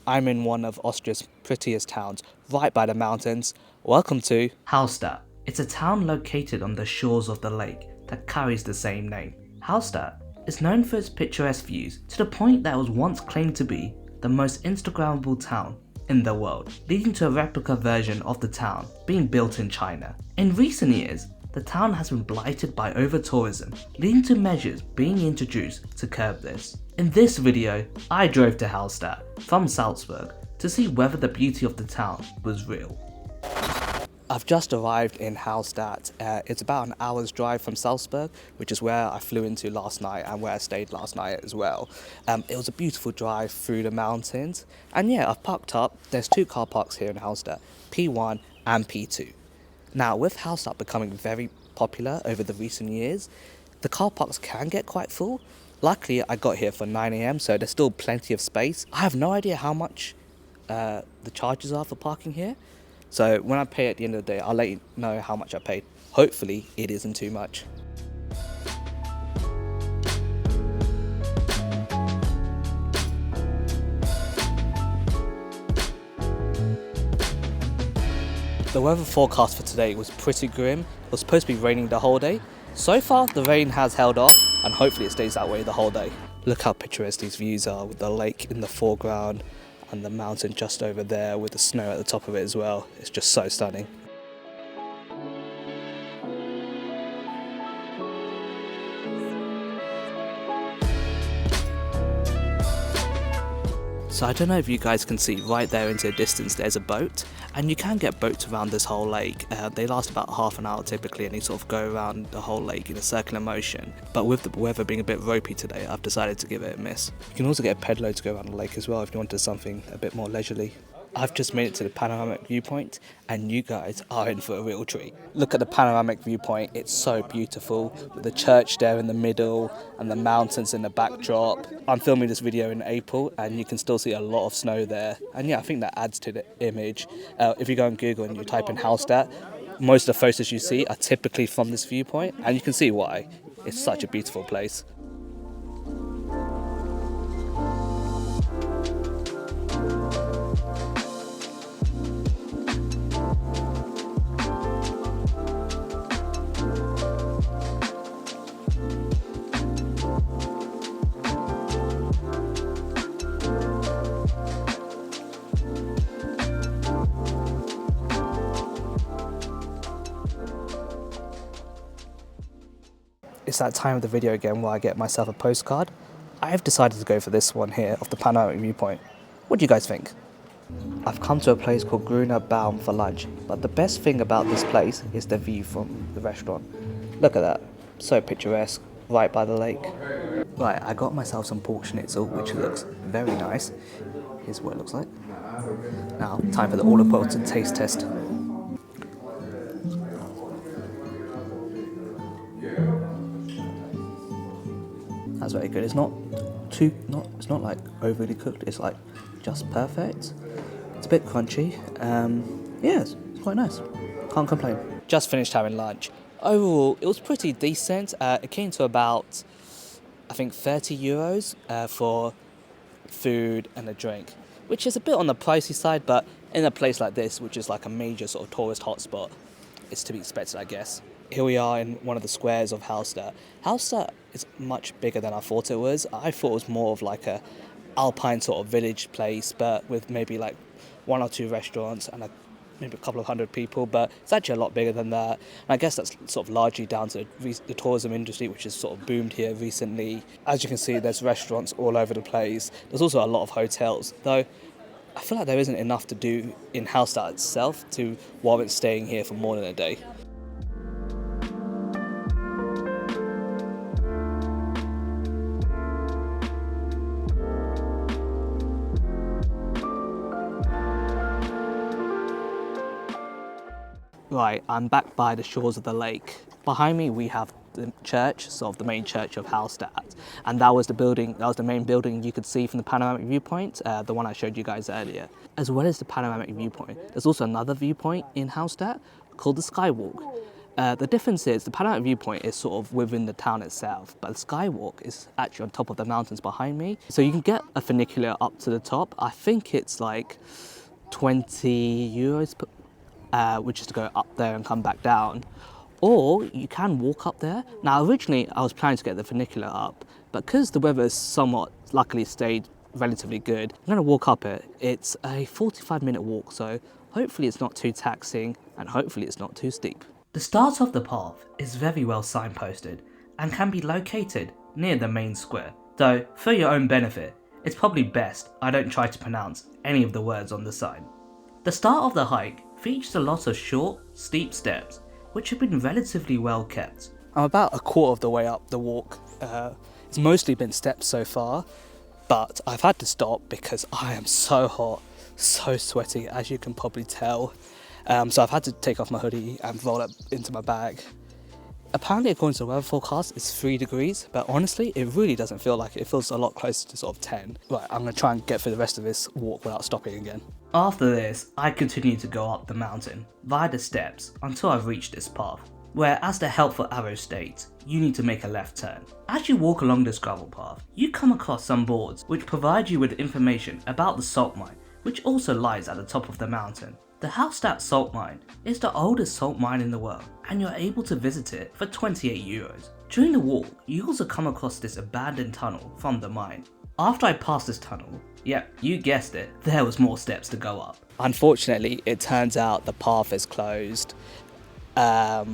I'm in one of Austria's prettiest towns, right by the mountains. Welcome to Hallstatt. It's a town located on the shores of the lake that carries the same name. Hallstatt is known for its picturesque views to the point that it was once claimed to be the most Instagrammable town in the world, leading to a replica version of the town being built in China. In recent years, the town has been blighted by over-tourism, leading to measures being introduced to curb this. In this video, I drove to Hallstatt from Salzburg to see whether the beauty of the town was real. I've just arrived in Hallstatt. It's about an hour's drive from Salzburg, which is where I flew into last night and where I stayed last night as well. It was a beautiful drive through the mountains. And yeah, I've parked up. There's two car parks here in Hallstatt, P1 and P2. Now, with Hallstatt becoming very popular over the recent years, the car parks can get quite full. Luckily, I got here for 9 a.m, so there's still plenty of space. I have no idea how much the charges are for parking here. So when I pay at the end of the day, I'll let you know how much I paid. Hopefully, it isn't too much. The weather forecast for today was pretty grim. It was supposed to be raining the whole day. So far, the rain has held off, and hopefully it stays that way the whole day. Look how picturesque these views are, with the lake in the foreground and the mountain just over there with the snow at the top of it as well. It's just so stunning. So I don't know if you guys can see right there into the distance there's a boat, and you can get boats around this whole lake. They last about half an hour typically, and they sort of go around the whole lake in a circular motion. But with the weather being a bit ropey today, I've decided to give it a miss. You can also get a pedalo to go around the lake as well if you wanted something a bit more leisurely. I've just made it to the panoramic viewpoint, and you guys are in for a real treat. Look at the panoramic viewpoint, it's so beautiful, with the church there in the middle and the mountains in the backdrop. I'm filming this video in April, and you can still see a lot of snow there. And yeah, I think that adds to the image. If you go on Google and you type in Hallstatt, most of the photos you see are typically from this viewpoint, and you can see why. It's such a beautiful place. It's that time of the video again where I get myself a postcard. I have decided to go for this one here of the panoramic viewpoint. What do you guys think? I've come to a place called Gruner Baum for lunch, but the best thing about this place is the view from the restaurant. Look at that, so picturesque, right by the lake. Right, I got myself some pork schnitzel, which looks very nice. Here's what it looks like. Now, time for the all-important taste test. That's very good. It's not like overly cooked. It's like just perfect. It's a bit crunchy. Yeah, it's quite nice. Can't complain. Just finished having lunch. Overall, it was pretty decent. It came to about, I think, 30 euros for food and a drink, which is a bit on the pricey side, but in a place like this, which is like a major sort of tourist hotspot, it's to be expected, I guess. Here we are in one of the squares of Hallstatt. Hallstatt is much bigger than I thought it was. I thought it was more of like a alpine sort of village place, but with maybe like one or two restaurants and maybe a couple of hundred people, but it's actually a lot bigger than that. And I guess that's sort of largely down to the tourism industry, which has sort of boomed here recently. As you can see, there's restaurants all over the place. There's also a lot of hotels, though I feel like there isn't enough to do in Hallstatt itself to warrant staying here for more than a day. Right, I'm back by the shores of the lake. Behind me we have the church, sort of the main church of Hallstatt, and that was the main building you could see from the panoramic viewpoint, the one I showed you guys earlier. As well as the panoramic viewpoint, there's also another viewpoint in Hallstatt called the Skywalk. The difference is the panoramic viewpoint is sort of within the town itself, but the skywalk is actually on top of the mountains behind me. So you can get a funicular up to the top. I think it's like 20 euros, which is to go up there and come back down. Or you can walk up there. Now, originally I was planning to get the funicular up, but because the weather has somewhat luckily stayed relatively good, I'm going to walk up it. It's a 45-minute walk, so hopefully it's not too taxing and hopefully it's not too steep. The start of the path is very well signposted and can be located near the main square, though for your own benefit, it's probably best I don't try to pronounce any of the words on the sign. The start of the hike features a lot of short, steep steps, which have been relatively well kept. I'm about a quarter of the way up the walk. It's mostly been steps so far, but I've had to stop because I am so hot, so sweaty, as you can probably tell. So I've had to take off my hoodie and roll it into my bag. Apparently, according to the weather forecast, it's 3 degrees, but honestly, it really doesn't feel like it. It feels a lot closer to sort of 10. Right, I'm gonna try and get through the rest of this walk without stopping again. After this, I continue to go up the mountain via the steps until I've reached this path, where, as the helpful arrow states, you need to make a left turn. As you walk along this gravel path, you come across some boards which provide you with information about the salt mine, which also lies at the top of the mountain. The Hallstatt salt mine is the oldest salt mine in the world, and you're able to visit it for 28 euros. During the walk, you also come across this abandoned tunnel from the mine. After I passed this tunnel, yep, you guessed it, there was more steps to go up. Unfortunately, it turns out the path is closed. I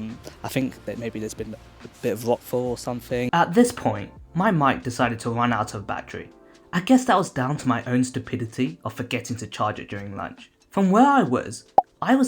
think that maybe there's been a bit of rockfall or something. At this point, my mic decided to run out of battery. I guess that was down to my own stupidity of forgetting to charge it during lunch. From where I was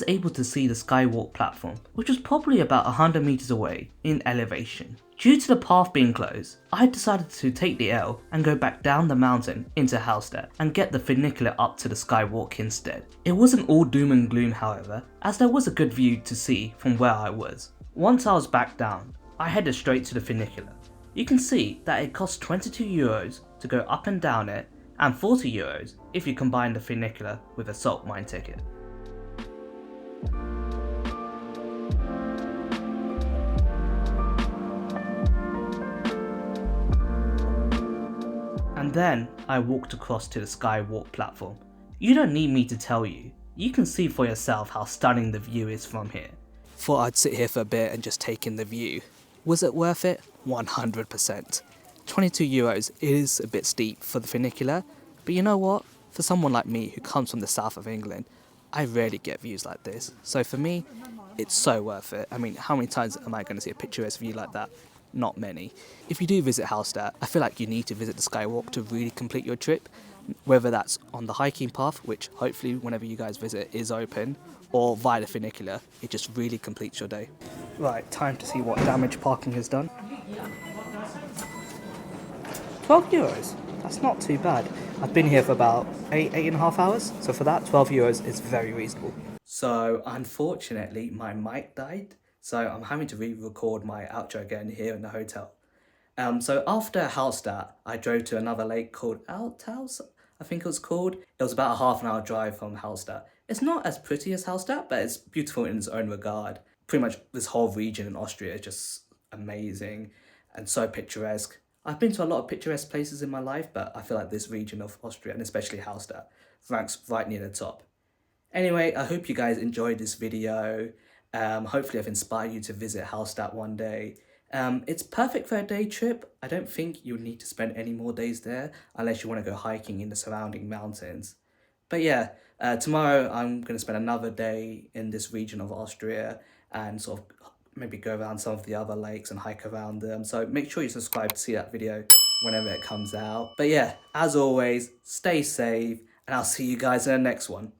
able to see the skywalk platform, which was probably about 100 meters away in elevation. Due to the path being closed, I decided to take the L and go back down the mountain into Hallstatt and get the funicular up to the skywalk instead. It wasn't all doom and gloom, however, as there was a good view to see from where I was. Once I was back down, I headed straight to the funicular. You can see that it costs 22 euros to go up and down it, and 40 euros if you combine the funicular with a salt mine ticket. And then I walked across to the skywalk platform. You don't need me to tell you, you can see for yourself how stunning the view is from here. Thought I'd sit here for a bit and just take in the view. Was it worth it? 100%. 22 euros is a bit steep for the funicular, but you know what? For someone like me who comes from the south of England, I rarely get views like this. So for me, it's so worth it. I mean, how many times am I going to see a picturesque view like that? Not many. If you do visit Hallstatt, I feel like you need to visit the skywalk to really complete your trip, whether that's on the hiking path, which hopefully whenever you guys visit is open, or via the funicular. It just really completes your day. Right, time to see what damage parking has done. 12 euros. That's not too bad. I've been here for about 8.5 hours, so for that, 12 euros is very reasonable. So, unfortunately, my mic died, so I'm having to re-record my outro again here in the hotel. So after Hallstatt, I drove to another lake called Althaus, I think it was called. It was about a half an hour drive from Hallstatt. It's not as pretty as Hallstatt, but it's beautiful in its own regard. Pretty much this whole region in Austria is just amazing and so picturesque. I've been to a lot of picturesque places in my life, but I feel like this region of Austria, and especially Hallstatt, ranks right near the top. Anyway, I hope you guys enjoyed this video. Hopefully I've inspired you to visit Hallstatt one day. It's perfect for a day trip. I don't think you need to spend any more days there unless you want to go hiking in the surrounding mountains. But yeah, tomorrow I'm going to spend another day in this region of Austria and sort of maybe go around some of the other lakes and hike around them. So make sure you subscribe to see that video whenever it comes out. But yeah, as always, stay safe and I'll see you guys in the next one.